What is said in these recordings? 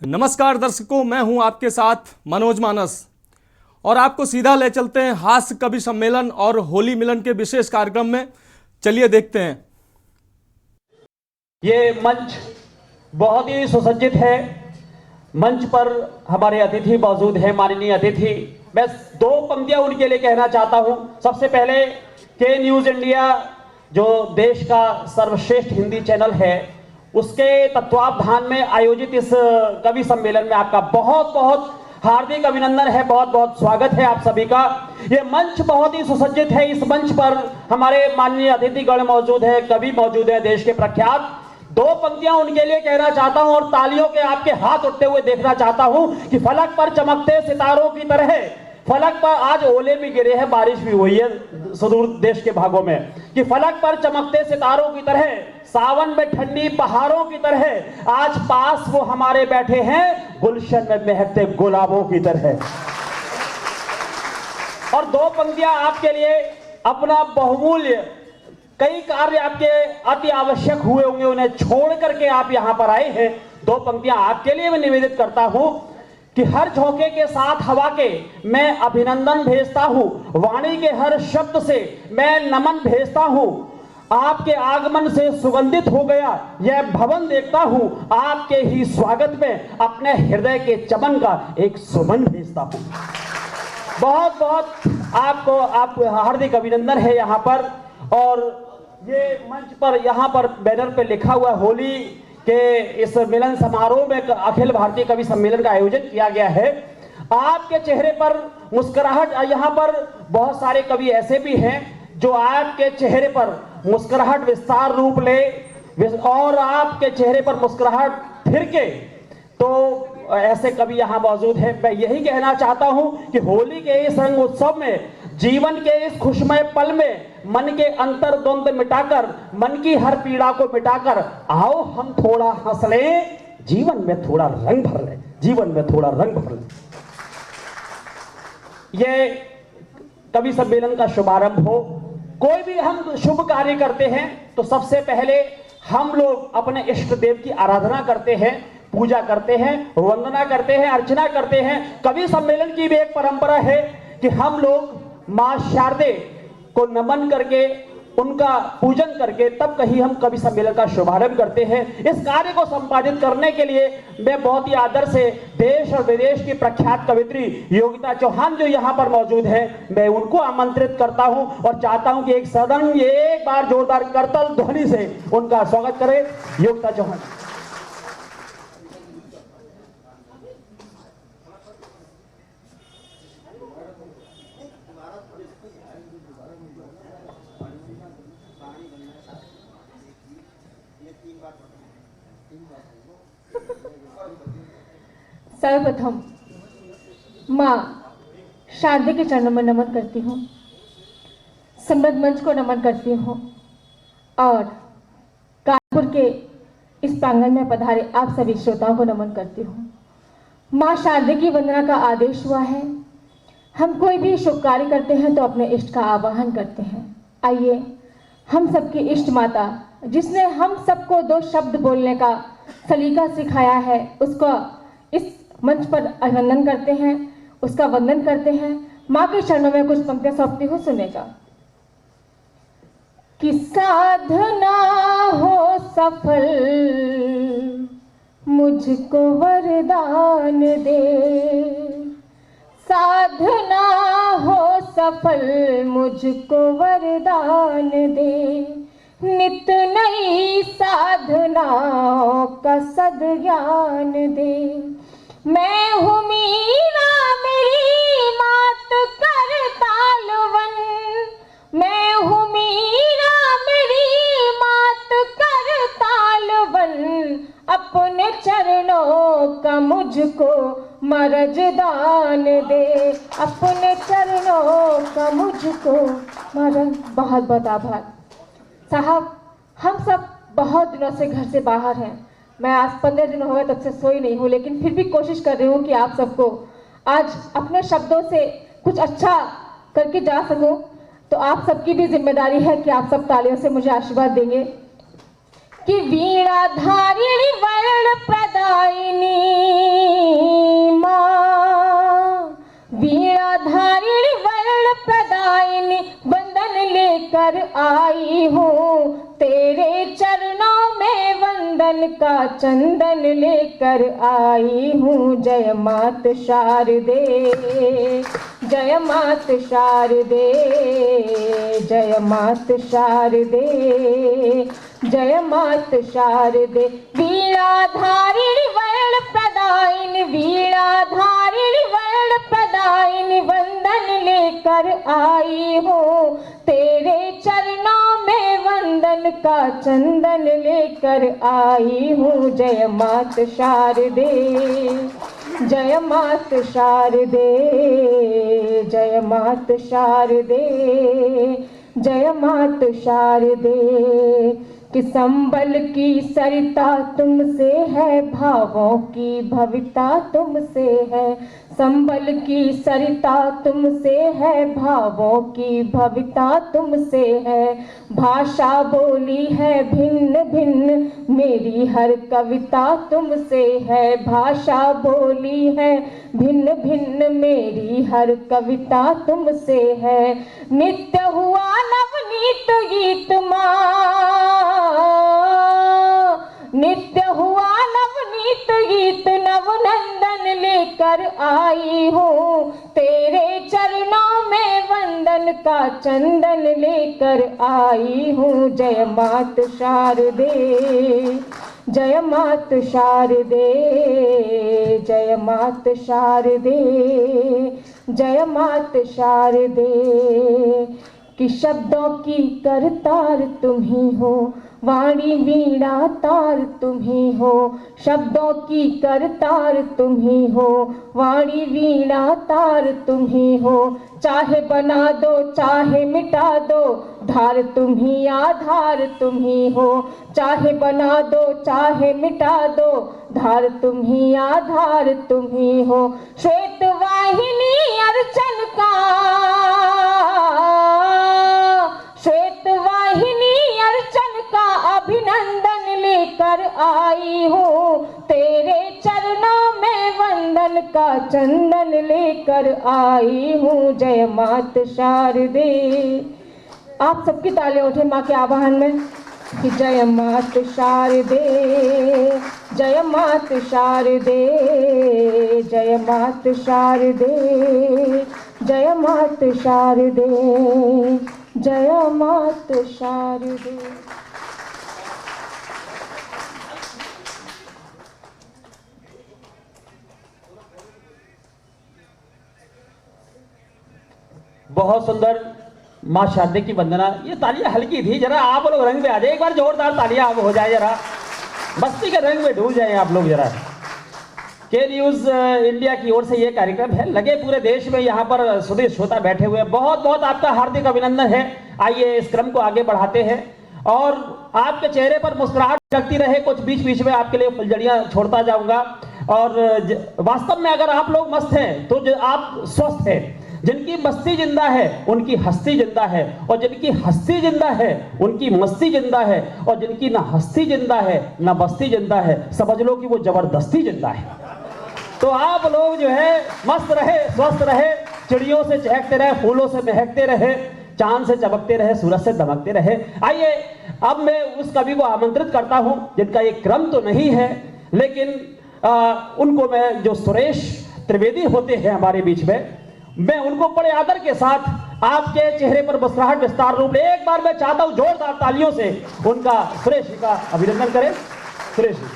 नमस्कार दर्शकों, मैं हूं आपके साथ मनोज मानस और आपको सीधा ले चलते हैं हास्य कवि सम्मेलन और होली मिलन के विशेष कार्यक्रम में। चलिए देखते हैं। ये मंच बहुत ही सुसज्जित है। मंच पर हमारे अतिथि मौजूद हैं, माननीय अतिथि। मैं दो पंक्तियां उनके लिए कहना चाहता हूं। सबसे पहले के न्यूज इंडिया, जो देश का सर्वश्रेष्ठ हिंदी चैनल है, उसके तत्वावधान में आयोजित इस कवि सम्मेलन में आपका बहुत बहुत हार्दिक अभिनंदन है, बहुत बहुत स्वागत है आप सभी का। ये मंच बहुत ही सुसज्जित है। इस मंच पर हमारे माननीय अतिथिगण मौजूद है, कवि मौजूद है, देश के प्रख्यात। दो पंक्तियां उनके लिए कहना चाहता हूं और तालियों के आपके हाथ उठते हुए देखना चाहता हूं कि फलक पर चमकते सितारों की तरह। फलक पर आज ओले भी गिरे हैं, बारिश भी हुई है सुदूर देश के भागों में, कि फलक पर चमकते सितारों की तरह, सावन में ठंडी पहाड़ों की तरह आज पास वो हमारे बैठे हैं, गुलशन में महकते गुलाबों की तरह। और दो पंक्तियां आपके लिए, अपना बहुमूल्य कई कार्य आपके अति आवश्यक हुए होंगे, उन्हें छोड़ करके आप यहां पर आए हैं। दो पंक्तियां आपके लिए मैं निवेदित करता हूं कि हर झोंके के साथ हवा के मैं अभिनंदन भेजता हूं, वाणी के हर शब्द से मैं नमन भेजता हूं। आपके आगमन से सुगंधित हो गया यह भवन देखता हूं, आपके ही स्वागत में अपने हृदय के चमन का एक सुमन भेजता हूं। बहुत बहुत आपको आप हार्दिक अभिनंदन है यहां पर। और ये मंच पर यहां पर बैनर पे लिखा हुआ होली के इस मिलन समारोह में अखिल भारतीय कवि सम्मेलन का आयोजन किया गया है। आपके चेहरे पर मुस्कुराहट, यहां पर बहुत सारे कवि ऐसे भी हैं जो आपके चेहरे पर मुस्कुराहट विस्तार रूप ले और आपके चेहरे पर मुस्कुराहट फिर के, तो ऐसे कवि यहां मौजूद हैं। मैं यही कहना चाहता हूं कि होली के इस रंग उत्सव में, जीवन के इस खुशमय पल में मन के अंतर द्वंद मिटाकर, मन की हर पीड़ा को मिटाकर आओ हम थोड़ा हंस लें, जीवन में थोड़ा रंग भर लें, जीवन में थोड़ा रंग भर लें। ये कवि सम्मेलन का शुभारंभ हो। कोई भी हम शुभ कार्य करते हैं तो सबसे पहले हम लोग अपने इष्ट देव की आराधना करते हैं, पूजा करते हैं, वंदना करते हैं, अर्चना करते हैं। कवि सम्मेलन की भी एक परंपरा है कि हम लोग मां शारदे को नमन करके, उनका पूजन करके तब कहीं हम कवि सम्मेलन का शुभारंभ करते हैं। इस कार्य को संपादित करने के लिए मैं बहुत ही आदर से देश और विदेश की प्रख्यात कवित्री योगिता चौहान जो यहाँ पर मौजूद है, मैं उनको आमंत्रित करता हूं और चाहता हूं कि एक सदन एक बार जोरदार करताल ध्वनि से उनका स्वागत करें। योगिता चौहान। सर्वप्रथम माँ शारदे के चरणों में नमन करती हूँ, समृद्ध मंच को नमन करती हूँ और कानपुर के इस प्रांगण में पधारे आप सभी श्रोताओं को नमन करती हूँ। माँ शारदे की वंदना का आदेश हुआ है। हम कोई भी शुभ कार्य करते हैं तो अपने इष्ट का आवाहन करते हैं। आइए हम सबकी इष्ट माता, जिसने हम सबको दो शब्द बोलने का सलीका सिखाया है, उसका इस मंच पर अभिनंदन करते हैं, उसका वंदन करते हैं। माँ के चरणों में कुछ पंक्तियां सौंपती हूँ, सुनेगा। कि साधना हो सफल मुझको वरदान दे, साधना हो सफल मुझको वरदान दे, नित नई साधनाओं का सद्ज्ञान दे। मैं हूँ मीरा मेरी मात कर तालवन, मैं हूँ मीरा मेरी मात कर तालवन, अपने चरणों का मुझको मरजदान दे, अपने चरणों का मुझको मरज। बहुत बहुत आभार साहब। हम सब बहुत दिनों से घर से बाहर हैं। मैं आज 15 दिन हो गए तब से सोई नहीं हूँ, लेकिन फिर भी कोशिश कर रही हूँ कि आप सबको आज अपने शब्दों से कुछ अच्छा करके जा सकूँ। तो आप सबकी भी जिम्मेदारी है कि आप सब तालियों से मुझे आशीर्वाद देंगे कि वीणा धारिणी वर्ण प्रदायिनी लेकर आई हूँ, तेरे चरणों में वंदन का चंदन लेकर आई हूँ। जय मात शारदे, जय मात शारदे, जय मात शारदे, जय मात शारदे। वीणाधारिणी वर्ण प्रदायिनी, वीणाधारिणी वर्ण प्रदायिनी वंदन लेकर आई हूँ, तेरे चरणों में वंदन का चंदन लेकर आई हूँ। जय मात शारदे, जय मात शारदे, जय मात शारदे, जय मात शारदे। कि संबल की सरिता तुमसे है, भावों की भविता तुमसे है। संबल की सरिता तुमसे है, भावों की भविता तुमसे है। भाषा बोली है भिन्न भिन्न, मेरी हर कविता तुमसे है। भाषा बोली है भिन्न भिन्न, मेरी हर कविता तुमसे है। नित्य हुआ नवनीत गीत माँ, नित्य हुआ नवनीत गीत नवनंदन लेकर आई हूँ, तेरे चरणों में वंदन का चंदन लेकर आई हूँ। जय मात शारदे, जय मात शारदे, जय मात शारदे, जय मात शारदे। कि शब्दों की करतार तुम ही हो, वाणी वीणा तार तुम ही हो। शब्दों की करतार तुम ही हो, वाणी वीणा तार तुम ही हो। चाहे बना दो चाहे मिटा दो, धार तुम ही आधार तुम ही हो। चाहे बना दो चाहे मिटा दो, धार तुम ही आधार तुम ही हो। श्वेत वाहिनी अर्चन का, श्वेत वाहिनी अर्चन का अभिनंदन लेकर आई हूँ, तेरे चरणों में वंदन का चंदन लेकर आई हूँ। जय मात शारदे। आप सबकी तालियां उठे माँ के आवाहन में कि जय मात शारदे, जय मात शारदे, जय मात शारदे, जय मात शारदे, जय मात शारदे। बहुत सुंदर माँ शारदे की वंदना। ये तालियां हल्की थी, जरा आप लोग रंग में आ जाए, एक बार जोरदार तालियां आप हो जाए, जरा मस्ती के रंग में डूब जाए आप लोग जरा। के न्यूज इंडिया की ओर से ये कार्यक्रम है, लगे पूरे देश में, यहाँ पर सुधीर श्रोता बैठे हुए हैं। बहुत बहुत आपका हार्दिक अभिनंदन है। आइए इस क्रम को आगे बढ़ाते हैं और आपके चेहरे पर मुस्कुराहट लगती रहे। कुछ बीच बीच में आपके लिए फुलझड़ियां छोड़ता जाऊंगा। और वास्तव में अगर आप लोग मस्त हैं तो आप स्वस्थ हैं। जिनकी मस्ती जिंदा है उनकी हस्ती जिंदा है, और जिनकी हस्ती जिंदा है उनकी मस्ती जिंदा है, और जिनकी ना हस्ती जिंदा है ना बस्ती जिंदा है, समझ लो कि वो जबरदस्ती जिंदा है। तो आप लोग जो है मस्त रहे, स्वस्थ रहे, चिड़ियों से चहकते रहे, फूलों से महकते रहे, चांद से चमकते रहे, सूरज से दमकते रहे। आइए अब मैं उस कवि को आमंत्रित करता हूं जिनका ये क्रम तो नहीं है, लेकिन उनको मैं, जो सुरेश त्रिवेदी होते हैं हमारे बीच में, मैं उनको बड़े आदर के साथ आपके चेहरे पर मुस्कुराहट विस्तार रूप ले, एक बार मैं चाहता हूं जोरदार तालियों से उनका, सुरेश जी का अभिनंदन करें। सुरेश जी।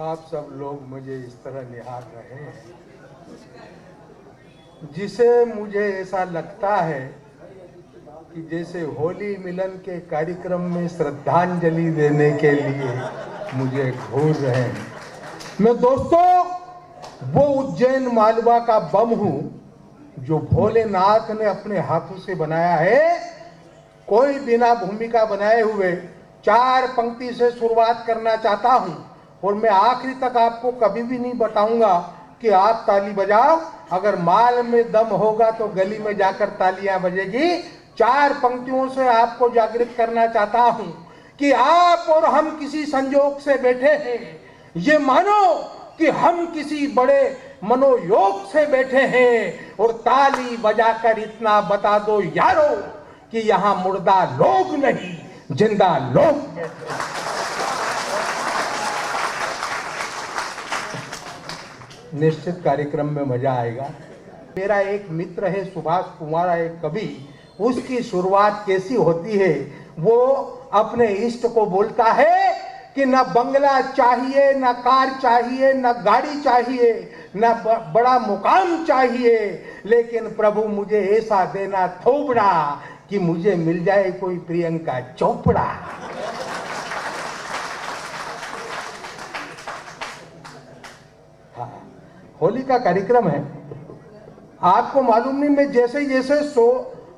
आप सब लोग मुझे इस तरह निहार रहे हैं, जिसे मुझे ऐसा लगता है कि जैसे होली मिलन के कार्यक्रम में श्रद्धांजलि देने के लिए मुझे घूर रहे हैं। मैं दोस्तों वो उज्जैन मालवा का बम हूं जो भोलेनाथ ने अपने हाथों से बनाया है। कोई बिना भूमिका बनाए हुए 4 पंक्ति से शुरुआत करना चाहता हूं, और मैं आखिरी तक आपको कभी भी नहीं बताऊंगा कि आप ताली बजाओ, अगर माल में दम होगा तो गली में जाकर तालियां बजेगी। 4 पंक्तियों से आपको जागृत करना चाहता हूं कि आप और हम किसी संजोग से बैठे हैं, ये मानो कि हम किसी बड़े मनोयोग से बैठे हैं, और ताली बजाकर इतना बता दो यारो कि यहां मुर्दा लोग नहीं जिंदा लोग बैठे। निश्चित कार्यक्रम में मजा आएगा। मेरा एक मित्र है सुभाष कुमार, एक कवि, उसकी शुरुआत कैसी होती है, वो अपने इष्ट को बोलता है कि न बंगला चाहिए, न कार चाहिए, न गाड़ी चाहिए, न बड़ा मुकाम चाहिए, लेकिन प्रभु मुझे ऐसा देना थोबड़ा कि मुझे मिल जाए कोई प्रियंका चोपड़ा। हाँ, होली का कार्यक्रम है, आपको मालूम नहीं, मैं जैसे जैसे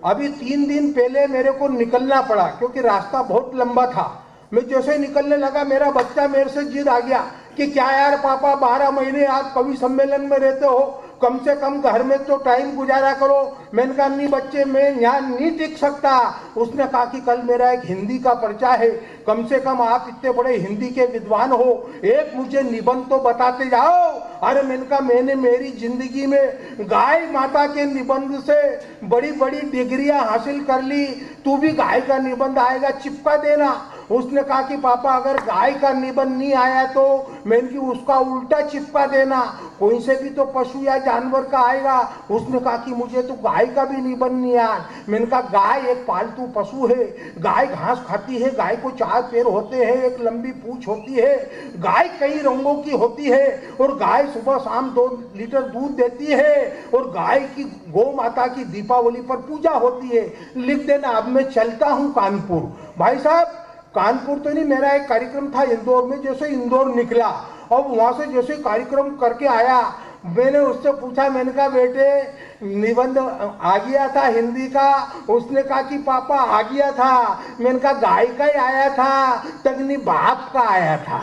अभी 3 दिन पहले मेरे को निकलना पड़ा क्योंकि रास्ता बहुत लंबा था। मैं जैसे निकलने लगा, मेरा बच्चा मेरे से जिद आ गया कि क्या यार पापा 12 महीने आप कवि सम्मेलन में रहते हो, कम से कम घर में तो टाइम गुजारा करो। मैंने कहा नहीं बच्चे, मैं यहाँ नहीं टिक सकता। उसने कहा कि कल मेरा एक हिंदी का पर्चा है, कम से कम आप इतने बड़े हिंदी के विद्वान हो, एक मुझे निबंध तो बताते जाओ। अरे मैंने कहा मैंने मेरी जिंदगी में गाय माता के निबंध से बड़ी बड़ी डिग्रियां हासिल कर ली, तू भी गाय का निबंध आएगा चिपका देना। उसने कहा कि पापा अगर गाय का निबंध नहीं आया तो मैंने कि उसका उल्टा चिपका देना, कोई से भी तो पशु या जानवर का आएगा। उसने कहा कि मुझे तो गाय का भी निबंध नहीं आया। मैंने कहा गाय एक पालतू पशु है, गाय घास खाती है, गाय को 4 पैर होते हैं, एक लंबी पूंछ होती है, गाय कई रंगों की होती है, और गाय सुबह शाम 2 लीटर दूध देती है, और गाय की गौ माता की दीपावली पर पूजा होती है। लिख देना। अब मैं चलता हूँ कानपुर। भाई साहब कानपुर तो नहीं, मेरा एक कार्यक्रम था इंदौर में। जैसे इंदौर निकला और वहां से जैसे कार्यक्रम करके आया, मैंने उससे पूछा, मैंने कहा बेटे निबंध आ गया था हिंदी का? उसने कहा कि पापा आ गया था। मैंने कहा गाय का ही आया था? तगनी बाप का आया था।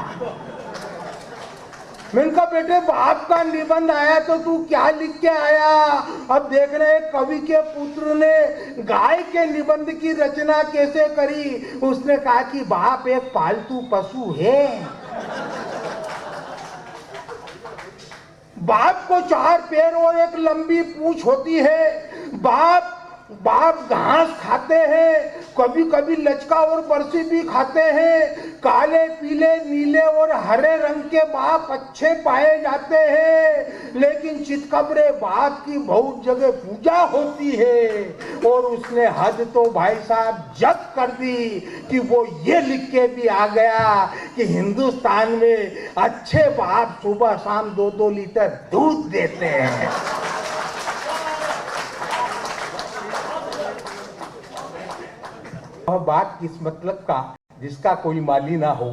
मैंने कहा बेटे बाप का निबंध आया तो तू क्या लिख के आया? अब देख रहे कवि के पुत्र ने गाय के निबंध की रचना कैसे करी। उसने कहा कि बाप एक पालतू पशु है, बाप को 4 पैर और एक लंबी पूंछ होती है। बाप घास खाते हैं, कभी कभी लचका और बरसी भी खाते हैं। काले पीले नीले और हरे रंग के बाप अच्छे पाए जाते हैं, लेकिन चितकबरे बाप की बहुत जगह पूजा होती है। और उसने हद तो भाई साहब जब कर दी कि वो ये लिख के भी आ गया कि हिंदुस्तान में अच्छे बाप सुबह शाम 2-2 लीटर दूध देते हैं। वह बात किस मतलब का जिसका कोई माली ना हो,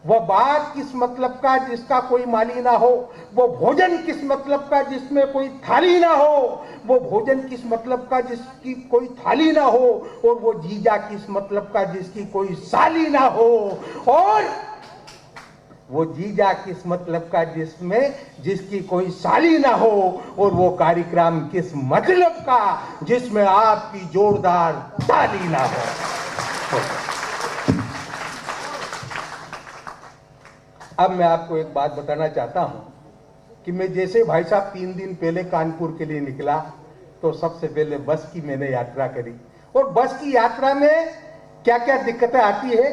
वह बात किस मतलब का जिसका कोई माली ना हो, वो भोजन किस मतलब का जिसमें कोई थाली ना हो, वो भोजन किस मतलब का जिसकी कोई थाली ना हो, और वो जीजा किस मतलब का जिसकी कोई साली ना हो, और वो जीजा किस मतलब का जिसकी कोई साली ना हो, और वो कार्यक्रम किस मतलब का जिसमें आपकी जोरदार ताली ना हो। अब मैं आपको एक बात बताना चाहता हूं कि मैं जैसे भाई साहब 3 दिन पहले कानपुर के लिए निकला तो सबसे पहले बस की मैंने यात्रा करी। और बस की यात्रा में क्या क्या दिक्कतें आती है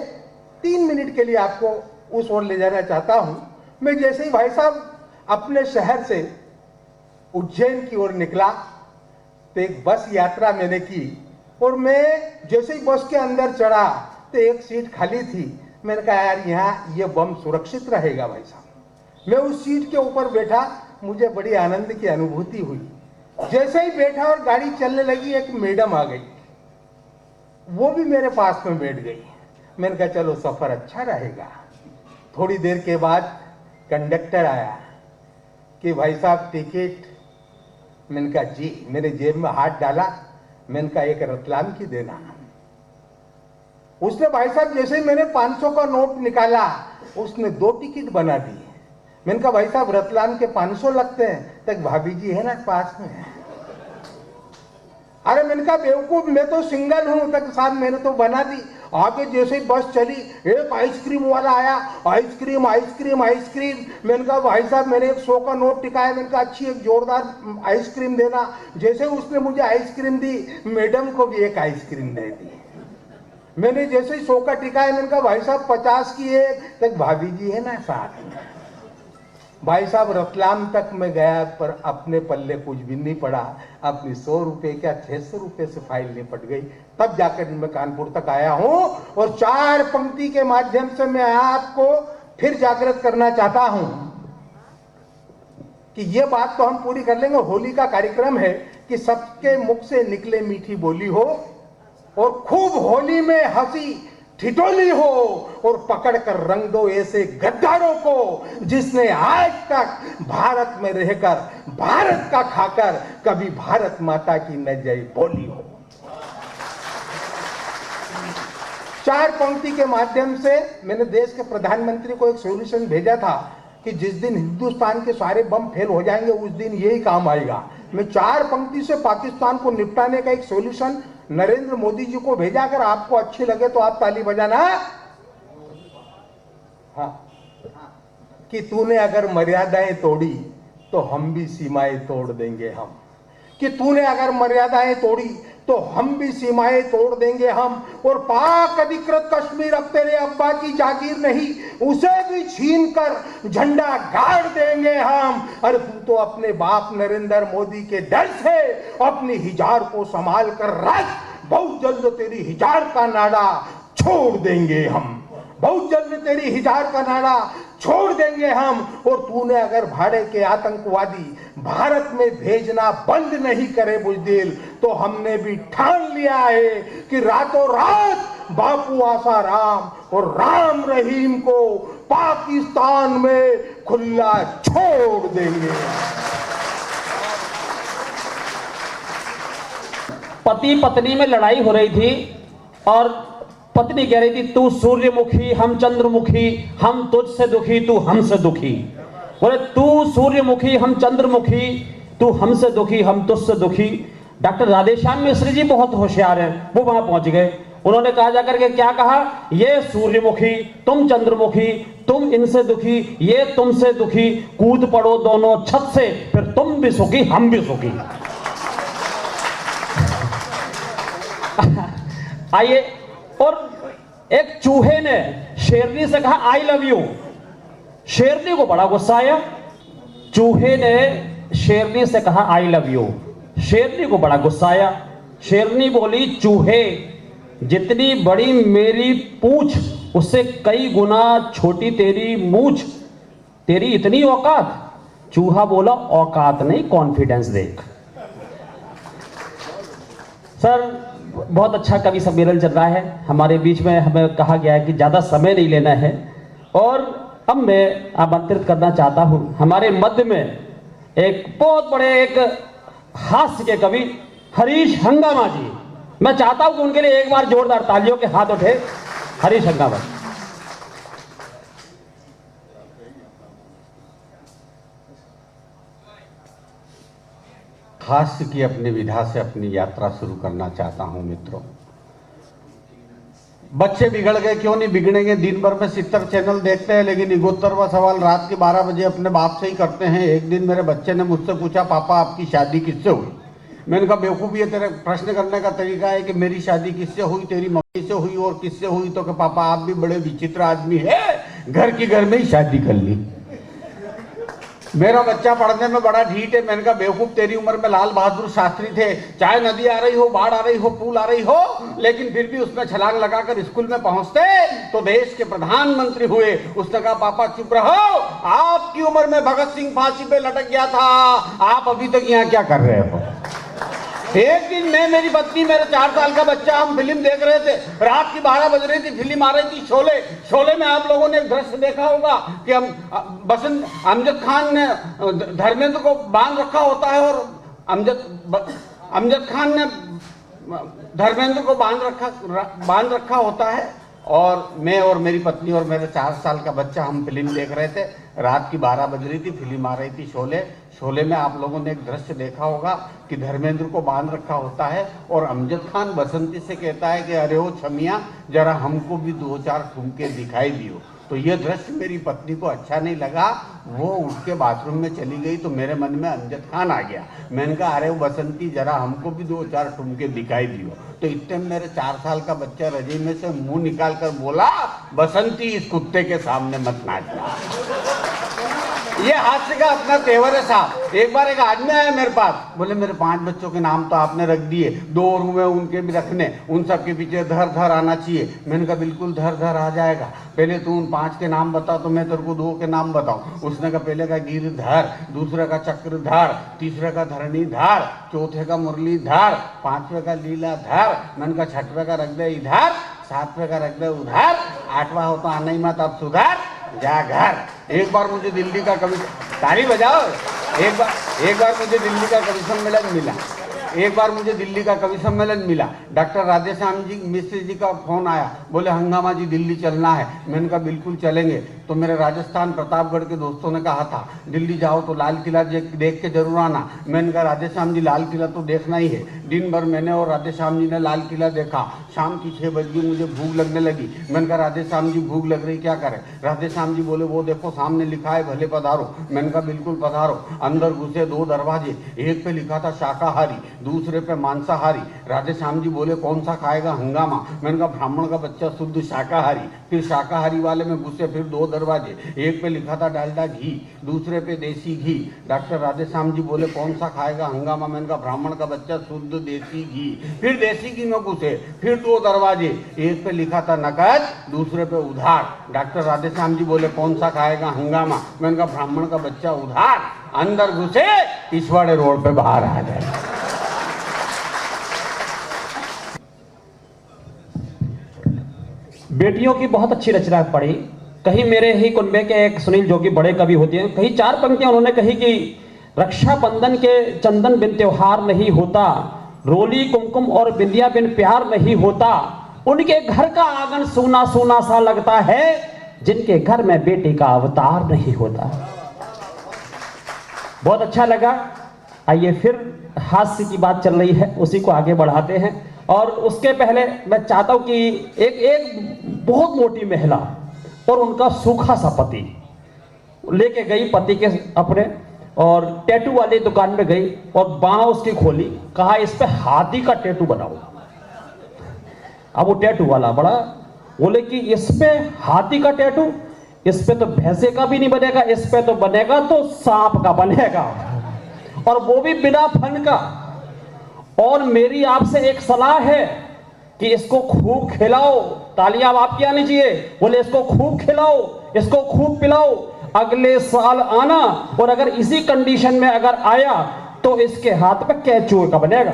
3 मिनट के लिए आपको उस ओर ले जाना चाहता हूं। मैं जैसे ही भाई साहब अपने शहर से उज्जैन की ओर निकला तो एक बस यात्रा मैंने की, और मैं जैसे ही बस के अंदर चढ़ा तो एक सीट खाली थी। मैंने कहा यार यहाँ ये बम सुरक्षित रहेगा भाई साहब। मैं उस सीट के ऊपर बैठा, मुझे बड़ी आनंद की अनुभूति हुई। जैसे ही बैठा और गाड़ी चलने लगी, एक मैडम आ गई, वो भी मेरे पास में बैठ गई। मैंने कहा चलो सफर अच्छा रहेगा। थोड़ी देर के बाद कंडक्टर आया कि भाई साहब टिकट। मैंने कहा जी। मेरे जेब में हाथ डाला, मैंने कहा एक रतलाम की देना। उसने भाई साहब जैसे ही मैंने 500 का नोट निकाला, उसने 2 टिकट बना दिए। मैंने कहा भाई साहब रतलाम के 500 लगते हैं। तक भाभी जी है ना पास में। अरे मैंने कहा बेवकूफ, मैं तो सिंगल हूं। तक साहब मैंने तो बना दी। आगे जैसे ही बस चली, एक आइसक्रीम वाला आया, आइसक्रीम आइसक्रीम आइसक्रीम। मैंने कहा भाई साहब मैंने 100 का नोट टिकाया। मैंने कहा अच्छी एक जोरदार आइसक्रीम देना। जैसे उसने मुझे आइसक्रीम दी, मैडम को भी एक आइसक्रीम दे दी। मैंने जैसे ही 100 का टिकाया, मैंने कहा भाई साहब 50 की एक। तक भाभी जी है ना साथ में। भाई साहब रतलाम तक मैं गया, पर अपने पल्ले कुछ भी नहीं पड़ा। अपनी 100 रुपए क्या 600 रुपए से फाइल निपट गई। तब जाकर मैं कानपुर तक आया हूं और 4 पंक्ति के माध्यम से मैं आपको फिर जागृत करना चाहता हूं कि ये बात तो हम पूरी कर लेंगे। होली का कार्यक्रम है कि सबके मुख से निकले मीठी बोली हो और खूब होली में हंसी ठिठोली हो और पकड़ कर रंग दो ऐसे गद्दारों को जिसने आज तक भारत में रहकर भारत का खाकर कभी भारत माता की न जय बोली हो। 4 पंक्ति के माध्यम से मैंने देश के प्रधानमंत्री को एक सॉल्यूशन भेजा था कि जिस दिन हिंदुस्तान के सारे बम फेल हो जाएंगे उस दिन यही काम आएगा। मैं 4 पंक्ति से पाकिस्तान को निपटाने का एक सॉल्यूशन नरेंद्र मोदी जी को भेजा। अगर आपको अच्छी लगे तो आप ताली बजाना। हाँ, कि तूने अगर मर्यादाएं तोड़ी तो हम भी सीमाएं तोड़ देंगे हम। कि तूने अगर मर्यादाएं तोड़ी तो हम भी सीमाएं तोड़ देंगे हम। और पाक अधिकृत कश्मीर अब तेरे अब्बा की जागीर नहीं, उसे भी छीन कर झंडा गाड़ देंगे हम। अरे तू तो अपने बाप नरेंद्र मोदी के डर से अपनी हिजार को संभाल कर रख। बहुत जल्द तेरी हिजार का नाड़ा छोड़ देंगे हम। बहुत जल्द तेरी हिजार का नाड़ा छोड़ देंगे हम। और तूने अगर भाड़े के आतंकवादी भारत में भेजना बंद नहीं करे बुजदिल, तो हमने भी ठान लिया है कि रातों रात बापू आसाराम और राम रहीम को पाकिस्तान में खुला छोड़ देंगे। पति पत्नी में लड़ाई हो रही थी और पत्नी कह रही थी तू सूर्यमुखी हम चंद्रमुखी, हम तुझसे दुखी तू हमसे दुखी। बोले तू सूर्यमुखी हम चंद्रमुखी, तू हमसे दुखी हम तुझसे दुखी। डॉक्टर राधेश्याम मिश्र जी बहुत होशियार हैं, वो वहां पहुंच गए। उन्होंने कहा जाकर के क्या कहा, ये सूर्यमुखी तुम चंद्रमुखी, तुम इनसे दुखी ये तुमसे दुखी, कूद पड़ो दोनों छत से फिर तुम भी सुखी हम भी सुखी। आइए, और एक चूहे ने शेरनी से कहा आई लव यू। शेरनी को बड़ा गुस्सा आया। चूहे ने शेरनी से कहा आई लव यू, शेरनी को बड़ा गुस्सा आया। शेरनी बोली चूहे जितनी बड़ी मेरी पूंछ उससे कई गुना छोटी तेरी मूंछ, तेरी इतनी औकात। चूहा बोला औकात नहीं कॉन्फिडेंस देख। सर बहुत अच्छा कवि सम्मेलन चल रहा है हमारे बीच में। हमें कहा गया है कि ज़्यादा समय नहीं लेना है और अब मैं आमंत्रित करना चाहता हूं हमारे मध्य में एक बहुत बड़े एक हास्य के कवि हरीश हंगामा जी। मैं चाहता हूं कि उनके लिए एक बार जोरदार तालियों के हाथ उठे। हरीश हंगामा। हास्य की अपनी विधा से अपनी यात्रा शुरू करना चाहता हूं मित्रों। बच्चे बिगड़ गए क्यों नहीं बिगड़ेंगे। दिन भर में 70 चैनल देखते हैं लेकिन इगोत्तरवा सवाल रात के 12 बजे अपने बाप से ही करते हैं। एक दिन मेरे बच्चे ने मुझसे पूछा पापा आपकी शादी किससे हुई। मैंने कहा बेवकूफ़ ये तेरे प्रश्न करने का तरीका है कि मेरी शादी किससे हुई, तेरी मम्मी से हुई और किससे हुई। तो कि पापा आप भी बड़े विचित्र आदमी है, घर की घर में ही शादी कर ली। मेरा बच्चा पढ़ने में बड़ा ढीठ है। मैंने कहा बेवकूफ तेरी उम्र में लाल बहादुर शास्त्री थे, चाहे नदी आ रही हो बाढ़ आ रही हो पुल आ रही हो लेकिन फिर भी उसमें छलांग लगाकर स्कूल में पहुंचते तो देश के प्रधानमंत्री हुए। उसने कहा पापा चुप रहो, आपकी उम्र में भगत सिंह फांसी पे लटक गया था, आप अभी तक यहाँ क्या कर रहे हो। एक दिन मैं मेरी पत्नी मेरे 4 साल का बच्चा हम फिल्म देख रहे थे, रात की 12 बज रही थी, फिल्म आ रही थी शोले। शोले में आप लोगों ने एक दृश्य देखा होगा कि हम बसंत अमजद खान ने धर्मेंद्र को बांध रखा होता है और अमजद खान ने धर्मेंद्र को बांध रखा होता है और मैं और मेरी पत्नी और मेरे 4 साल का बच्चा हम फिल्म देख रहे थे। रात की 12 बज रही थी, फिल्म आ रही थी शोले। शोले में आप लोगों ने एक दृश्य देखा होगा कि धर्मेंद्र को बांध रखा होता है और अमजद खान बसंती से कहता है कि अरे ओ छमिया, जरा हमको भी 2-4 ठुमके दिखाई दियो। तो ये दृश्य मेरी पत्नी को अच्छा नहीं लगा, वो उठ के बाथरूम में चली गई। तो मेरे मन में अमजद खान आ गया। मैंने कहा अरे वो बसंती, जरा हमको भी 2-4 ठुमके दिखाई दियो। तो इतने मेरे 4 साल का बच्चा रजी में से मुंह निकाल कर बोला, बसंती इस कुत्ते के सामने मत नाचना। ये हास्य का अपना तेवर है साहब। एक बार एक आदमी आया मेरे पास, बोले मेरे 5 बच्चों के नाम तो आपने रख दिए, 2 और हुए उनके भी रखने, उन सब के पीछे धर धर आना चाहिए। मैंने कहा बिल्कुल धर धर आ जाएगा, पहले तू उन 5 के नाम बता तो मैं तेरे को 2 के नाम बताऊं। उसने कहा पहले का गिरधर, दूसरे का चक्रधर, तीसरे का धरणीधर, चौथे का मुरलीधर, 5वें का लीलाधर। मैंने कहा 6वें का रख दे इधर, 7वें का रख दे उधर, 8वां हो तो आना ही मत, अब सुधर जा घर। एक बार मुझे दिल्ली का कवि, ताली बजाओ। एक बार मुझे दिल्ली का कवि सम्मेलन मिला। एक बार मुझे दिल्ली का कवि सम्मेलन मिला। डॉक्टर राधेश्याम जी मिश्र जी का फोन आया, बोले हंगामा जी दिल्ली चलना है। मैंने कहा बिल्कुल चलेंगे। तो मेरे राजस्थान प्रतापगढ़ के दोस्तों ने कहा था दिल्ली जाओ तो लाल किला देख के जरूर आना। मैंने कहा राधेश्याम जी लाल किला तो देखना ही है। दिन भर मैंने और राधेश्याम जी ने लाल किला देखा। शाम की 6 बज गई, मुझे भूख लगने लगी। मैंने कहा राधेश्याम जी भूख लग रही, क्या करें? राधेश्याम जी बोले वो देखो सामने लिखा है भले पधारो। मैंने कहा बिल्कुल पधारो। अंदर घुसे, 2 दरवाजे, एक पे लिखा था शाकाहारी, दूसरे पे मांसाहारी। राधेश्याम जी बोले कौन सा खाएगा? हंगामा। मैंने कहा ब्राह्मण का बच्चा शुद्ध शाकाहारी। फिर शाकाहारी वाले में घुसे, फिर 2 दरवाजे, एक पे लिखा था डालडा घी, दूसरे पे देसी घी। डॉक्टर राधेश्याम जी बोले कौन सा खाएगा? हंगामा। मैंने कहा ब्राह्मण का बच्चा शुद्ध देसी घी। फिर देसी घी में घुसे, फिर 2 दरवाजे, एक पे लिखा था नकद, दूसरे पे उधार। डॉक्टर राधेश्याम जी बोले कौन सा खाएगा? हंगामा। मैंने कहा ब्राह्मण का बच्चा उधार। अंदर घुसे, पिछवाड़े रोड पे बाहर आ गए। बेटियों की बहुत अच्छी रचना पढ़ी। कहीं मेरे ही कुनबे के एक सुनील जोगी बड़े कवि होते हैं, कहीं 4 पंक्तियां उन्होंने कही कि रक्षाबंधन के चंदन बिन त्योहार नहीं होता, रोली कुमकुम और बिंदिया बिन प्यार नहीं होता, उनके घर का आंगन सूना सूना सा लगता है, जिनके घर में बेटी का अवतार नहीं होता। बहुत अच्छा लगा। आइए फिर हास्य की बात चल रही है, उसी को आगे बढ़ाते हैं। और उसके पहले मैं चाहता हूं कि एक बहुत मोटी महिला और उनका सूखा सा पति लेके गई पति के अपने, और टैटू वाली दुकान में गई और बाह उसकी खोली, कहा इस पे हाथी का टैटू बनाओ। अब वो टैटू वाला बड़ा बोले कि इस पे हाथी का टैटू, इस पे तो भैंसे का भी नहीं बनेगा, इस पे तो बनेगा तो सांप का बनेगा, और वो भी बिना फन का। और मेरी आपसे एक सलाह है कि इसको खूब खिलाओ। तालियां अब आपकी आनी चाहिए। बोले इसको खूब खिलाओ, इसको खूब पिलाओ, अगले साल आना, और अगर इसी कंडीशन में अगर आया तो इसके हाथ पे कैचू का बनेगा।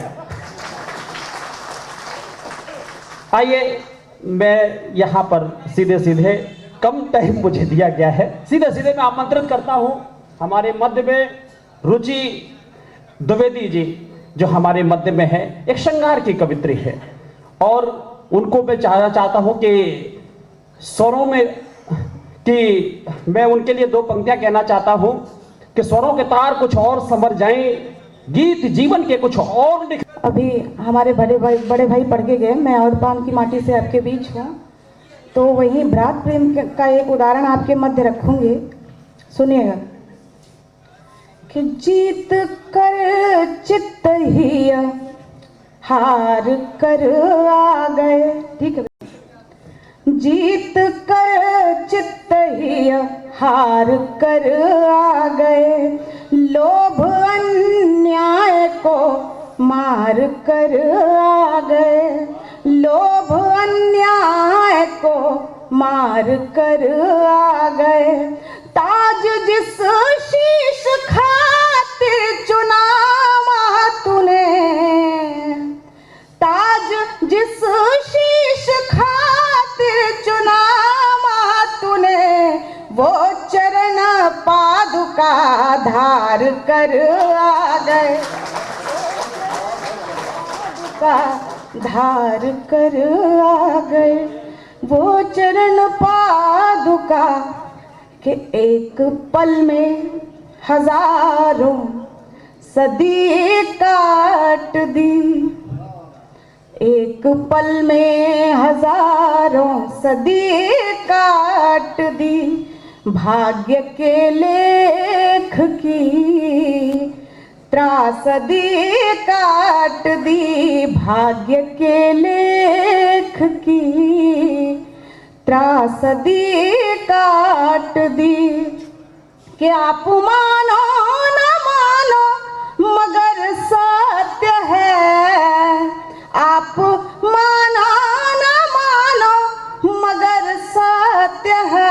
आइए मैं यहां पर सीधे सीधे, कम टाइम मुझे दिया गया है, सीधे सीधे मैं आमंत्रित करता हूं हमारे मध्य में रुचि द्विवेदी जी, जो हमारे मध्य में है, एक श्रृंगार की कवित्री है, और उनको मैं चाहता हूं कि स्वरों में, कि मैं उनके लिए 2 पंक्तियां कहना चाहता हूं कि स्वरों के तार कुछ और समझ जाएं, गीत जीवन के कुछ और। अभी हमारे बड़े भाई पढ़ के गए, मैं और पान की माटी से आपके बीच हूँ, तो वही भ्रात प्रेम का एक उदाहरण आपके मध्य रखूंगी, सुनिएगा। कि जीत कर चित्त ही हार कर आ गए, ठीक है। जीत कर चित्त ही हार कर आ गए, लोभ अन्याय को मार कर आ गए, लोभ अन्याय को मार कर आ गए। ताज जिस शीश खातिर चुना तूने, ताज जिस शीश खातिर चुना तूने, वो चरण पादुका धार कर आ गए, धार कर आ गए, वो चरण पादुका कि एक पल में हजारों सदी काट दी, एक पल में हजारों सदी काट दी, भाग्य के लेख की त्रासदी काट दी, भाग्य के लेख की त्रासदी काट दी। कि आप मानो न मानो मगर सत्य है, आप मानो न मानो मगर सत्य है,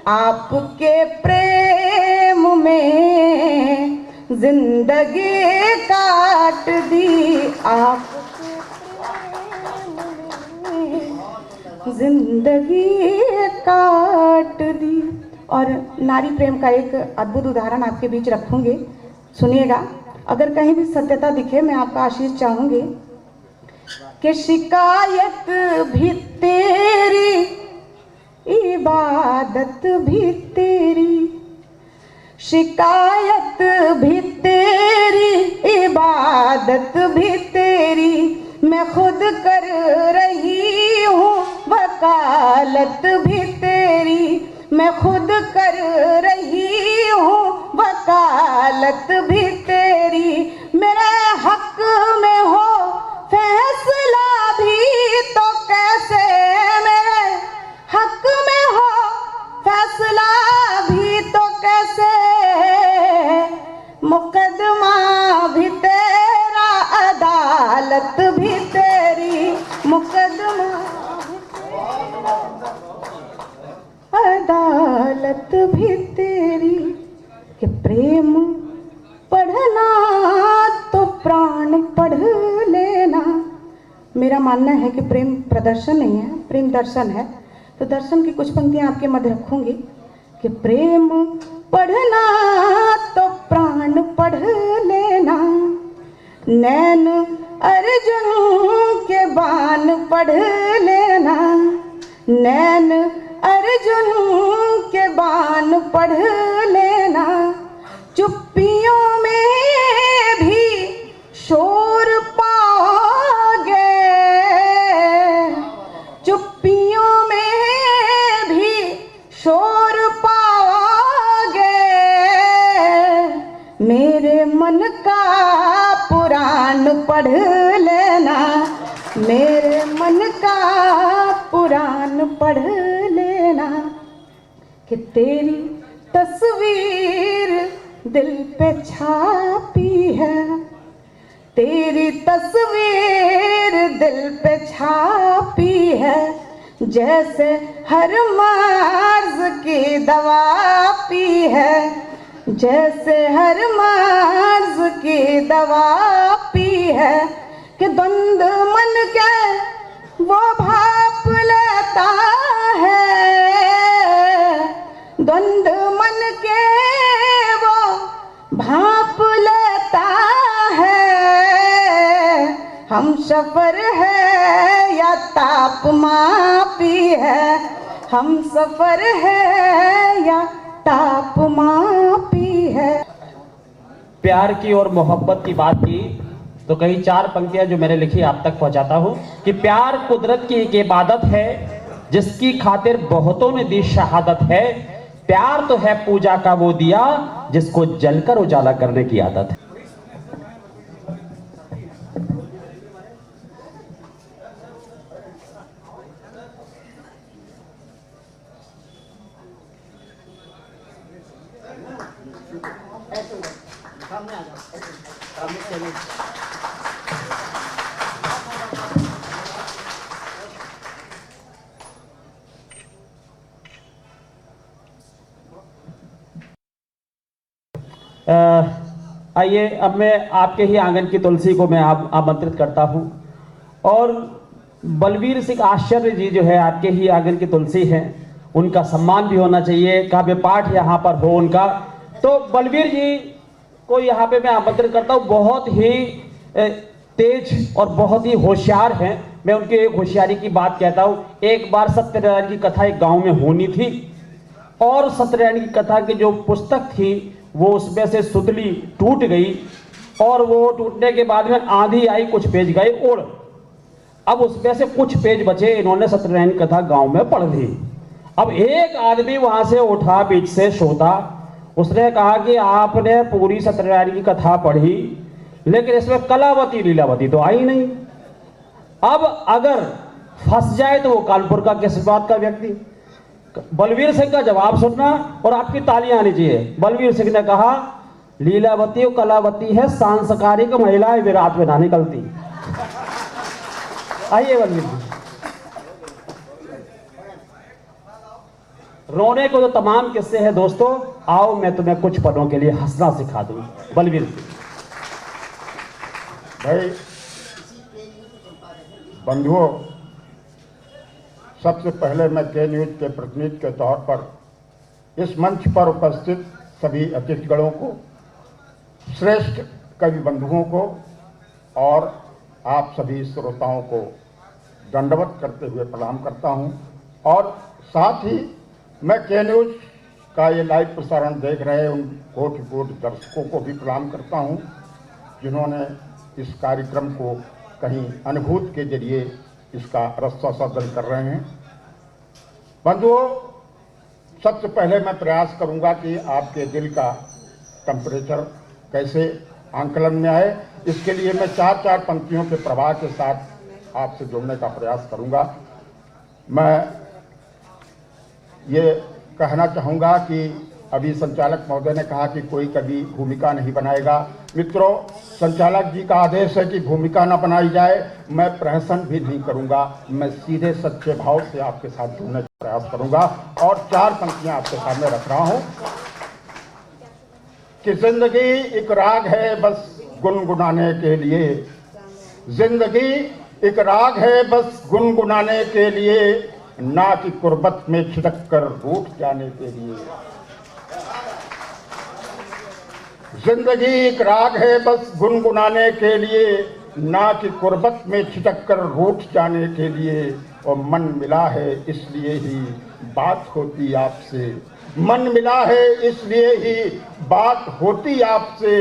आपके प्रेम में जिंदगी काट दी, आपके प्रेम में जिंदगी काट दी। और नारी प्रेम का एक अद्भुत उदाहरण आपके बीच रखूंगी, सुनिएगा। अगर कहीं भी सत्यता दिखे मैं आपका आशीष चाहूंगी कि शिकायत भी तेरी, इबादत भी तेरी, शिकायत भी तेरी, इबादत भी तेरी, मैं खुद कर रही हूँ वकालत भी तेरी, मैं खुद कर रही हूँ वकालत भी तेरी, मेरे हक में हो फैसला भी तो कैसे, मेरे हक में हो फैसला भी तो कैसे, मुकदमा भी तेरा अदालत भी तेरी, मुकदमा अदालत भी तेरी। कि प्रेम पढ़ना तो प्राण पढ़ लेना। मेरा मानना है कि प्रेम प्रदर्शन नहीं है, प्रेम दर्शन है। तो दर्शन की कुछ पंक्तियां आपके मध्य रखूंगी कि प्रेम पढ़ना तो प्राण पढ़ लेना, नैन अर्जुन के बाण पढ़ लेना, नैन अर्जुन के बाण पढ़ लेना, चुप्पियों में भी शोर पाओगे, चुप्पियों में भी शोर पाओगे, मेरे मन का पुराण पढ़ लेना, मेरे मन का पुराण पढ़ लेना। कि तेरी तस्वीर दिल पे छापी है, तेरी तस्वीर दिल पे छापी है, जैसे हर मर्ज की दवा पी है, जैसे हर मर्ज की दवा पी है। कि द्वंद मन के वो भाप लेता है, द्वंद मन के वो भाप लेता है, हम सफर है या ताप मापी है, हम सफर है या ताप मापी है। प्यार की और मोहब्बत की बात की तो कई चार पंक्तियां जो मैंने लिखी आप तक पहुंचाता हूं कि प्यार कुदरत की एक इबादत है जिसकी खातिर बहुतों ने दी शहादत है, प्यार तो है पूजा का वो दिया जिसको जलकर उजाला करने की आदत है। आइए अब मैं आपके ही आंगन की तुलसी को मैं आमंत्रित करता हूं और बलवीर सिंह आश्चर्य जी जो है आपके ही आंगन की तुलसी हैं, उनका सम्मान भी होना चाहिए, काव्य पाठ यहाँ पर हो उनका। तो बलवीर जी को यहाँ पे मैं आमंत्रित करता हूँ, बहुत ही तेज और बहुत ही होशियार हैं। मैं उनकी एक होशियारी की बात कहता हूँ। एक बार सत्यनारायण की कथा एक गाँव में होनी थी और सत्यनारायण की कथा की जो पुस्तक थी वो उसमें से सुतली टूट गई और वो टूटने के बाद में आंधी आई, कुछ पेज गए उड़। अब उसमें से कुछ पेज बचे, इन्होंने सत्यनारायण की कथा गांव में पढ़ दी। अब एक आदमी वहां से उठा, बीच से श्रोता, उसने कहा कि आपने पूरी सत्यनारायण की कथा पढ़ी लेकिन इसमें कलावती लीलावती तो आई नहीं। अब अगर फंस जाए तो वो कानपुर का किस बात का व्यक्ति। बलवीर सिंह का जवाब सुनना और आपकी तालियां आनी चाहिए। बलवीर सिंह ने कहा लीलावती और कलावती है सांस्कारिक महिलाएं, विराट में ना निकलती। आइए बलवीर जी। रोने को तो तमाम किस्से हैं दोस्तों, आओ मैं तुम्हें कुछ पलों के लिए हंसना सिखा दूं। बलवीर जी। भाई बंधुओं, सबसे पहले मैं के न्यूज के प्रतिनिधि के तौर पर इस मंच पर उपस्थित सभी अतिथिगणों को, श्रेष्ठ कवि बंधुओं को और आप सभी श्रोताओं को दंडवत करते हुए प्रणाम करता हूं। और साथ ही मैं के न्यूज का ये लाइव प्रसारण देख रहे उन कोटि दर्शकों को भी प्रणाम करता हूं जिन्होंने इस कार्यक्रम को कहीं अनुभूति के जरिए इसका रसास्वादन कर रहे हैं। बंधुओं, सबसे पहले मैं प्रयास करूंगा कि आपके दिल का टेम्परेचर कैसे आंकलन में आए, इसके लिए मैं चार पंक्तियों के प्रवाह के साथ आपसे जुड़ने का प्रयास करूंगा। मैं ये कहना चाहूँगा कि अभी संचालक महोदय ने कहा कि कोई कभी भूमिका नहीं बनाएगा। मित्रों, संचालक जी का आदेश है कि भूमिका न बनाई जाए। मैं प्रहसन भी नहीं करूँगा, मैं सीधे सच्चे भाव से आपके साथ जुड़ने का प्रयास करूँगा और 4 पंक्तियाँ आपके सामने रख रहा हूँ कि जिंदगी एक राग है बस गुनगुनाने के लिए, जिंदगी एक राग है बस गुनगुनाने के लिए, ना कि कुर्बत में छिटक कर रूठ जाने के लिए। जिंदगी एक राग है बस गुनगुनाने के लिए, ना कि कुर्बत में छिटक कर रूठ जाने के लिए। और मन मिला है इसलिए ही बात होती आपसे, मन मिला है इसलिए ही बात होती आपसे,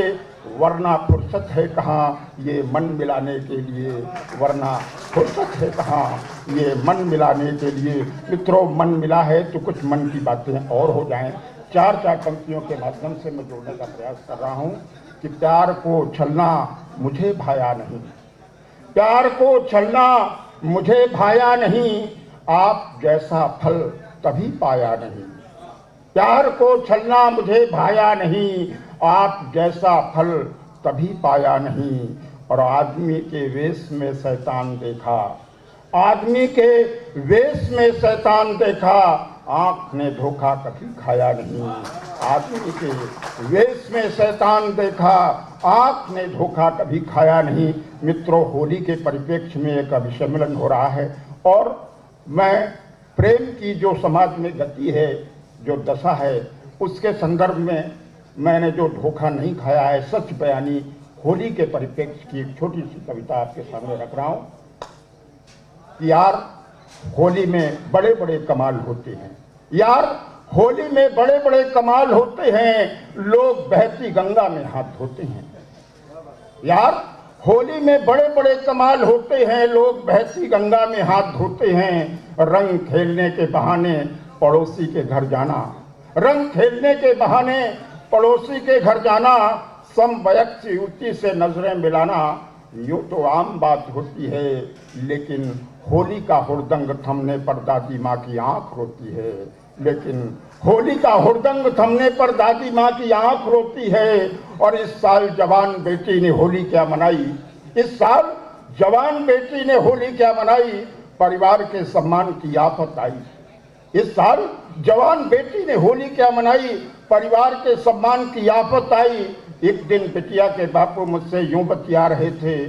वरना फुर्सत है कहाँ ये मन मिलाने के लिए, वरना फुर्सत है कहाँ ये मन मिलाने के लिए। मित्रों, मन मिला है तो कुछ मन की बातें और हो जाएं। 4 पंक्तियों के माध्यम से मैं जोड़ने का प्रयास कर रहा हूँ कि प्यार को छलना मुझे भाया नहीं, प्यार को छलना मुझे भाया नहीं, आप जैसा फल कभी पाया नहीं। प्यार को छलना मुझे भाया नहीं, आप जैसा फल कभी पाया नहीं। और आदमी के वेश में शैतान देखा, आदमी के वेश में शैतान देखा, आँख ने धोखा कभी खाया नहीं। आदमी के वेश में शैतान देखा, आँख ने धोखा कभी खाया नहीं। मित्रों, होली के परिप्रेक्ष्य में एक अभिसम्मेलन हो रहा है और मैं प्रेम की जो समाज में गति है, जो दशा है, उसके संदर्भ में मैंने जो धोखा नहीं खाया है, सच बयानी होली के परिप्रेक्ष्य की एक छोटी सी कविता आपके सामने रख रहा हूँ कि यार होली में बड़े बड़े कमाल होते हैं, यार होली में बड़े बड़े कमाल होते हैं, लोग बहती गंगा में हाथ धोते हैं। यार होली में बड़े बड़े कमाल होते हैं, लोग बहती गंगा में हाथ धोते हैं। रंग खेलने के बहाने पड़ोसी के घर जाना, रंग खेलने के बहाने पड़ोसी के घर जाना, समवयस्क युवती से नजरें मिलाना, यूँ तो आम बात होती है, लेकिन होली का हुड़दंग थमने पर दादी माँ की आंख रोती है, लेकिन होली का हुड़दंग थमने पर दादी माँ की आंख रोती है। और इस साल जवान बेटी ने होली क्या मनाई, इस साल जवान बेटी ने होली क्या मनाई, परिवार के सम्मान की आफत आई। इस साल जवान बेटी ने होली क्या मनाई, परिवार के सम्मान की आफत आई। एक दिन बिटिया के बापू मुझसे यूं बतिया रहे थे,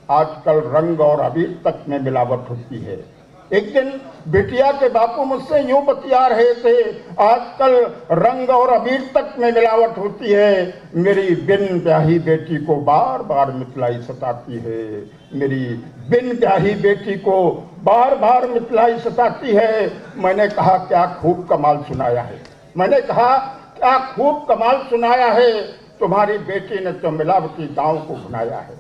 आजकल रंग और अबीर तक में मिलावट होती है। एक दिन बिटिया के बापू मुझसे यूं बतिया रहे थे, आजकल रंग और अबीर तक में मिलावट होती है। मेरी बिन ब्याही बेटी को बार बार मितलाई सताती है, मेरी बिन ब्याही बेटी को बार बार मितलाई सताती है। मैंने कहा क्या खूब कमाल सुनाया है, मैंने कहा क्या खूब कमाल सुनाया है, तुम्हारी बेटी ने तो मिलावटी दांव को भुनाया है।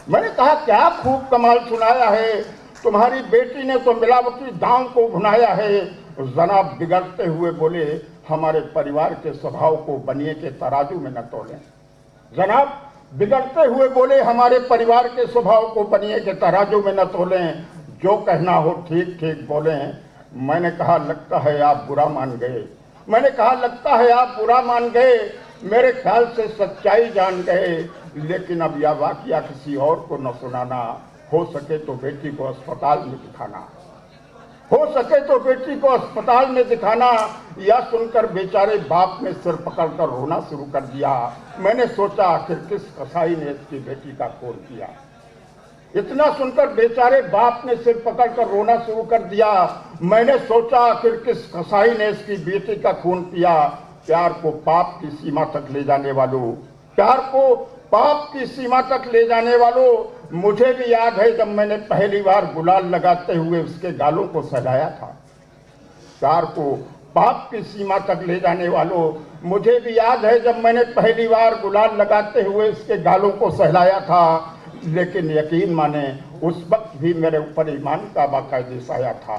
मैंने कहा क्या खूब कमाल सुनाया है, तुम्हारी बेटी ने तो मिलावटी दांव को भुनाया है। जनाब बिगड़ते हुए बोले, हमारे परिवार के स्वभाव को बनिए के तराजू में न तोलें। जनाब बिगड़ते हुए बोले, हमारे परिवार के स्वभाव को बनिए के तराजू में न तोलें, जो कहना हो ठीक ठीक बोलें। मैंने कहा लगता है आप बुरा मान गए। मैंने कहा लगता है आप बुरा मान गए, मेरे ख्याल से सच्चाई जान गए, लेकिन अब यह वाकया किसी और को न सुनाना। हो सके तो बेटी को अस्पताल में दिखाना, हो सके तो बेटी को अस्पताल में दिखाना। यह सुनकर बेचारे बाप ने सिर पकड़कर रोना शुरू कर दिया। मैंने सोचा आखिर किस कसाई ने इसकी बेटी का खून किया। इतना सुनकर बेचारे बाप ने सिर पकड़कर रोना शुरू कर दिया। मैंने सोचा आखिर किस कसाई ने इसकी बेटी का खून पिया। प्यार को पाप की सीमा तक ले जाने वालों, प्यार को पाप की सीमा तक ले जाने वालों, मुझे भी याद है जब मैंने पहली बार गुलाल लगाते हुए उसके गालों को सहलाया था। प्यार को पाप की सीमा तक ले जाने वालों, मुझे भी याद है जब मैंने पहली बार गुलाल लगाते हुए उसके गालों को सहलाया था। लेकिन यकीन माने उस वक्त भी मेरे ऊपर ईमान का बाकायदा साया था।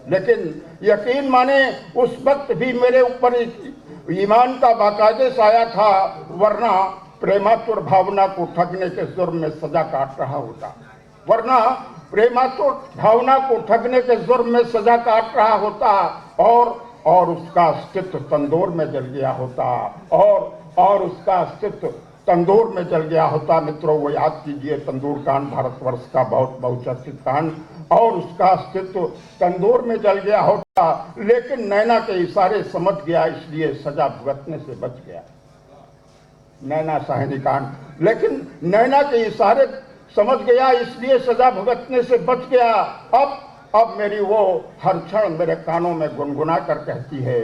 लेकिन यकीन माने उस वक्त भी मेरे ऊपर ईमान का बाकायदा साया था, वरना प्रेमातुर भावना को ठगने के जुर्म में सजा काट रहा होता, वरना प्रेमातुर भावना को ठगने के जुर्म में सजा काट रहा होता, और उसका अस्तित्व तंदूर में जल गया होता, और उसका अस्तित्व तंदूर में जल गया होता। मित्रों, वो याद कीजिए, तंदूर कांड भारतवर्ष का बहुत बहुचर्चित कांड, और उसका अस्तित्व तंदूर में जल गया होता, लेकिन नैना के इशारे समझ गया, इसलिए सजा भुगतने से बच गया। नैना साहिनी कांड, लेकिन नैना के इशारे समझ गया, इसलिए सजा भुगतने से बच गया। अब मेरी वो हर क्षण मेरे कानों में गुनगुना कर कहती है,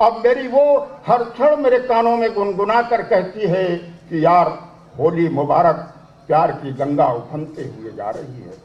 अब मेरी वो हर क्षण मेरे कानों में गुनगुना कर कहती है कि यार होली मुबारक, प्यार की गंगा उफनते हुए जा रही है।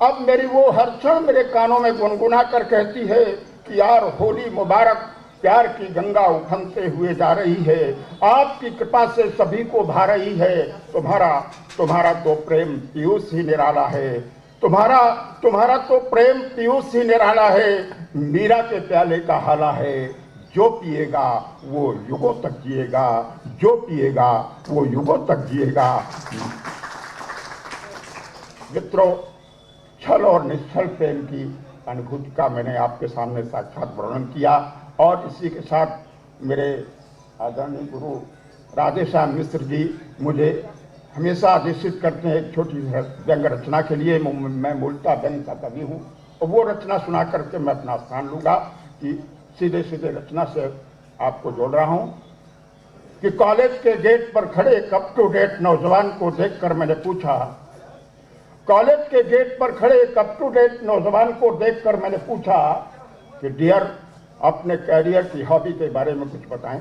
अब मेरी वो हर क्षण मेरे कानों में गुनगुना कर कहती है कि यार होली मुबारक, प्यार की गंगा उफनते हुए जा रही है। आपकी कृपा से सभी को भा रही है। तुम्हारा तो प्रेम पीयूष ही निराला है, तुम्हारा तो प्रेम पीयूष ही निराला है। मीरा के प्याले का हाला है, जो पिएगा वो युगों तक जिएगा, जो पिएगा वो युगों तक जिएगा। मित्रों, छल और निश्चल प्रेम की अनुभूति का मैंने आपके सामने साक्षात वर्णन किया, और इसी के साथ मेरे आदरणीय गुरु राधेश्याम मिश्र जी मुझे हमेशा आदेशित करते हैं एक छोटी व्यंग रचना के लिए। मैं मूलतः व्यंग का कवि हूँ, और वो रचना सुना करके मैं अपना स्थान लूँगा कि सीधे सीधे रचना से आपको जोड़ रहा हूँ कि कॉलेज के गेट पर खड़े एक अप टू डेट नौजवान को देखकर मैंने पूछा, कॉलेज के गेट पर खड़े एक अप टू डेट नौजवान को देखकर मैंने पूछा कि डियर, अपने कैरियर की हॉबी के बारे में कुछ बताएं।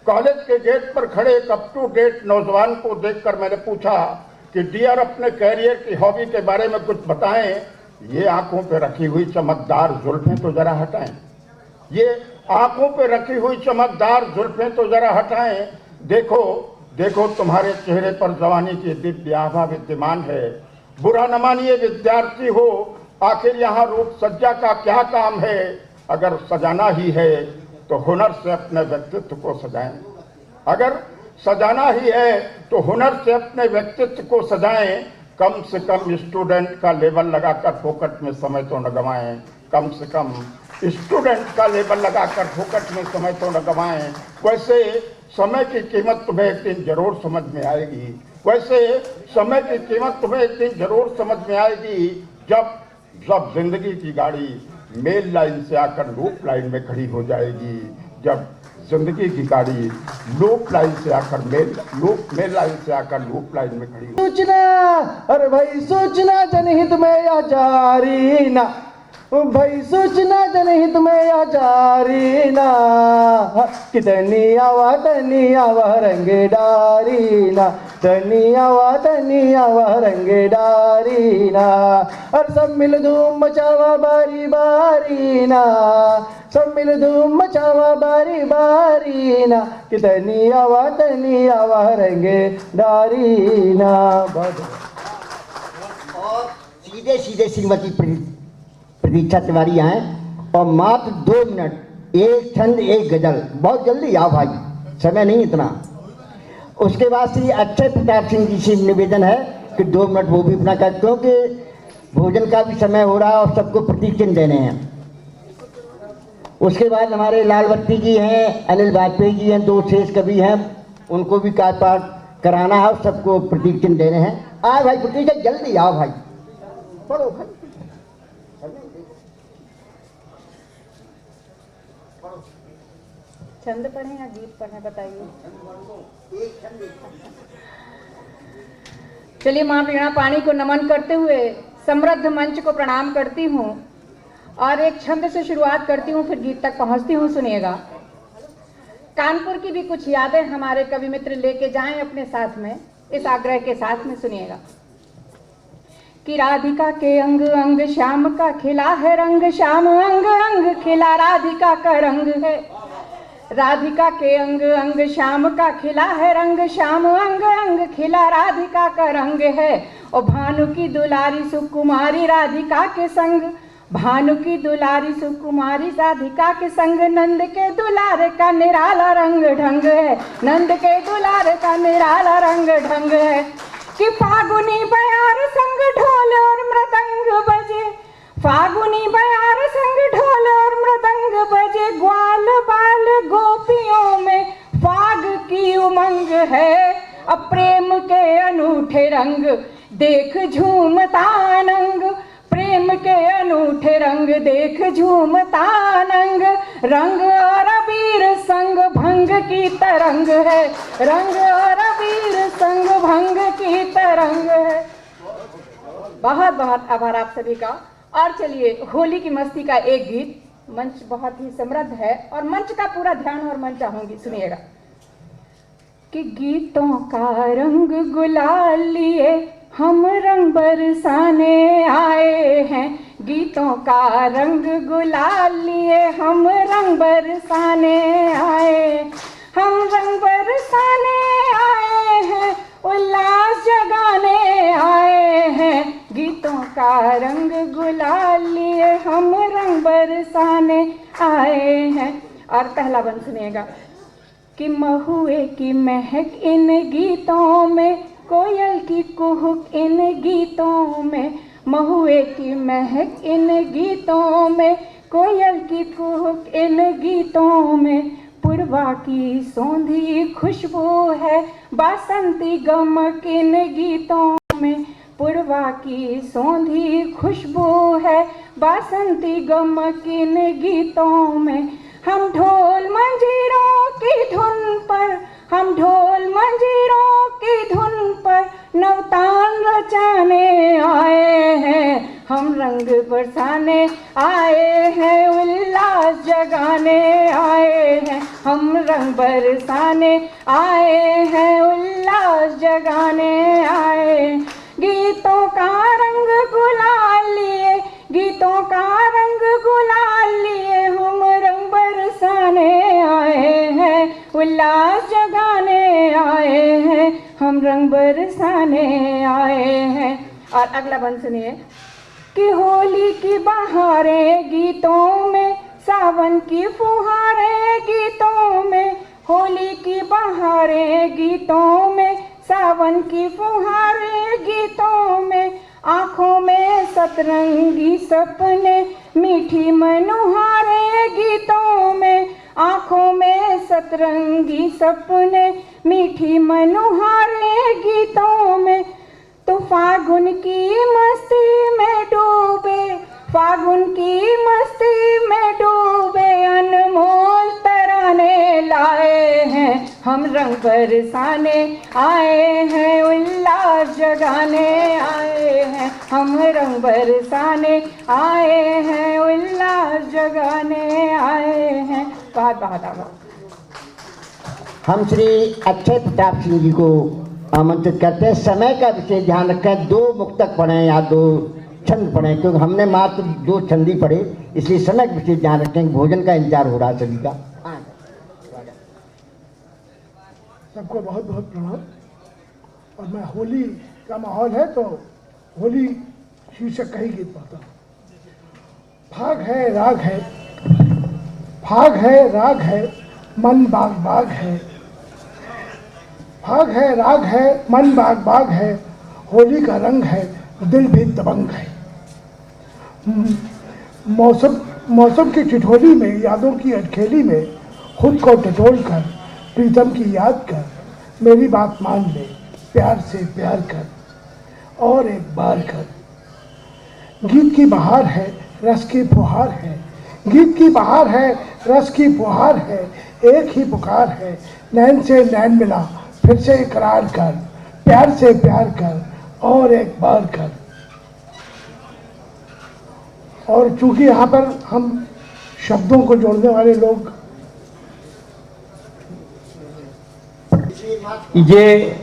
कॉलेज के गेट पर खड़े एक अप टू डेट नौजवान को देखकर मैंने पूछा कि डियर, अपने कैरियर की हॉबी के बारे में कुछ बताएं। ये आंखों पे रखी हुई चमकदार जुल्फें तो जरा हटाएं, ये आंखों पे रखी हुई चमकदार जुल्फें तो जरा हटाएं। देखो तुम्हारे चेहरे पर जवानी की दिव्य आभा विद्यमान है। बुरा न मानिए विद्यार्थी हो, आखिर यहाँ रूप सज्जा का क्या काम है। अगर सजाना ही है तो हुनर से अपने व्यक्तित्व को सजाएं, अगर सजाना ही है तो हुनर से अपने व्यक्तित्व को सजाएं। कम से कम स्टूडेंट का लेबल लगाकर फोकट में समय तो न गवाएं, कम से कम स्टूडेंट का लेबल लगाकर फोकट में समय तो न गवाएं। वैसे समय की कीमत तुम्हें एक दिन जरूर समझ में आएगी, वैसे समय की कीमत तुम्हें एक दिन जरूर समझ में आएगी, जब जिंदगी की गाड़ी मेल लाइन से आकर लूप लाइन में खड़ी हो जाएगी, जब जिंदगी की गाड़ी लूप लाइन से आकर मेल लाइन से आकर लूप लाइन में खड़ी हो। सूचना, अरे भाई सूचना जनहित में या जारी ना, भाई सूचना जनहित में आचारी ना कि तनियावा रंगे डारी ना, तनियावा रंगे डारी ना। और सब मिल धूम मचावा बारी बारी ना, सब मिल धूम मचावा बारी बारी ना कि तनियावा रंगे डारी ना। और सीधे सीधे श्रीमती प्रतीक्षा तिवारी आए और मात्र 2 मिनट, एक छंद एक गजल, बहुत जल्दी आओ भाई, समय नहीं इतना। उसके बाद श्री अक्षय प्रताप सिंह जी से निवेदन है कि 2 मिनट वो भी अपना कर, क्योंकि भोजन का भी समय हो रहा है और सबको प्रतीक चिन्ह देने हैं। उसके बाद हमारे लालबत्ती जी हैं, अनिल वाजपेयी जी हैं, 2 शेष कवि हैं, उनको भी कार्यपाठ कराना है और सबको प्रतीक चिन्ह देने हैं। आओ भाई प्रतीक, जल्दी आओ भाई, पढ़ो भाई। छंद पढ़ें या गीत पढ़ें बताइए। चलिए माँ वीणा पाणी को नमन करते हुए समृद्ध मंच को प्रणाम करती हूँ और एक छंद से शुरुआत करती हूँ, फिर गीत तक पहुँचती हूँ। सुनिएगा। कानपुर की भी कुछ यादें हमारे कवि मित्र लेके जाएं अपने साथ में, इस आग्रह के साथ में। सुनिएगा कि राधिका के अंग अंग श्याम का खिला है रंग, श्याम अंग अंग खिला राधिका का रंग है। राधिका के अंग अंग श्याम का खिला है रंग, श्याम अंग अंग खिला राधिका का रंग है। और भानु की दुलारी सुकुमारी राधिका के संग, भानु की दुलारी सुकुमारी राधिका के संग, नंद के दुलारे का निराला रंग ढंग है, नंद के दुलारे का निराला रंग ढंग है। कि फागुनी बयार संग ढोल और मृदंग बजे, फागुनी बयार संग ढोल और मृदंग बजे, ग्वाल बाल गोपियों में फाग की उमंग है। अब प्रेम के अनूठे रंग देख झूमता नंग, प्रेम के अनूठे रंग देख झूमता नंग, रंग और अबीर संग भंग की तरंग है, रंग और अबीर संग भंग की तरंग है। बहुत बहुत आभार आप सभी का। और चलिए होली की मस्ती का एक गीत, मंच बहुत ही समृद्ध है और मंच का पूरा ध्यान और मन चाहूंगी। सुनिएगा कि गीतों का रंग गुलाल लिए हम रंग बरसाने आए हैं, गीतों का रंग गुलाल लिए हम रंग बरसाने आए, हम रंग बरसाने आए हैं, उल्लास जगाने आए हैं, गीतों का रंग गुलाल लिए हम रंग बरसाने आए हैं। और पहला बंद सुनिएगा कि महुए की महक इन गीतों में, कोयल की कुहुक इन गीतों में, महुए की महक इन गीतों में, कोयल की कुहुक इन गीतों में, पूर्वा की सौंधी खुशबू है बासंती गमक इन गीतों में, पूर्वा की सौंधी खुशबू है बासंती गमक इन गीतों में। हम ढोल मंजीरों की धुन पर, हम ढोल मंजीरों की धुन पर नवतान रचाने आए हैं, हम रंग बरसाने आए हैं, उल्लास जगाने आए हैं, हम रंग बरसाने आए हैं, उल्लास जगाने आए। गीतों का रंग गुलाल लिए, गीतों का रंग गुलाल लिए हम रंग बरसाने आए हैं, उल्लास जगाने आए हैं, हम रंग बरसाने आए हैं। और अगला बंद सुनिए कि होली की बहारें गीतों में, सावन की फुहारें गीतों में, होली की बहारें गीतों में, सावन की फुहारें गीतों में, आँखों में सतरंगी सपने मीठी मनोहारे गीतों में, आँखों में सतरंगी सपने मीठी मनोहारे गीतों में। तो फागुन की मस्ती में डूबे, फागुन की मस्ती में डूबे, अनमोल तराने लाए हैं, हम रंग बरसाने आए हैं, उल्लास जगाने आए हैं, हम रंग बरसाने आए हैं, गाने आए हैं। बहुत बहुत आभार। हम श्री अक्षय प्रताप सिंह जी को आमंत्रित करते हैं। समय का विशेष ध्यान रखें, 2 मुक्तक पढ़ें या 2 छंद पढ़ें, क्योंकि हमने मात्र 2 छंद ही पढ़े, इसलिए समय का विशेष ध्यान रखें। भोजन का इंतजार हो रहा है सभी का। सबको बहुत बहुत प्रणाम। और मैं होली का माहौल है तो होली शीर्षक का ही गीत गाता हूँ। फाग है राग है, फाग है राग है, मन बाग बाग है। फाग है राग है, मन बाग बाग है, होली का रंग है, दिल भी दबंग है। मौसम की ठिठोली में, यादों की अटखेली में खुद को टटोल कर प्रीतम की याद कर मेरी बात मान ले, प्यार से प्यार कर और एक बार कर। गीत की बहार है, रस की फुहार है, गीत की बहार है, रस की फुहार है, एक ही पुकार है, नैन से नैन मिला फिर से इकरार कर, प्यार से प्यार कर और एक बार कर। और चूंकि यहाँ पर हम शब्दों को जोड़ने वाले लोग, ये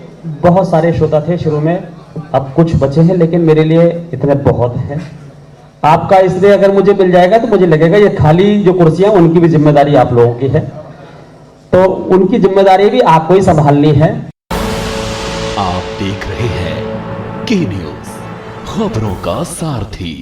बहुत सारे श्रोता थे शुरू में, अब कुछ बचे हैं, लेकिन मेरे लिए इतने बहुत हैं आपका। इसलिए अगर मुझे मिल जाएगा तो मुझे लगेगा ये खाली जो कुर्सियां उनकी भी जिम्मेदारी आप लोगों की है, तो उनकी जिम्मेदारी भी आपको ही संभालनी है। आप देख रहे हैं के न्यूज़, खबरों का सारथी।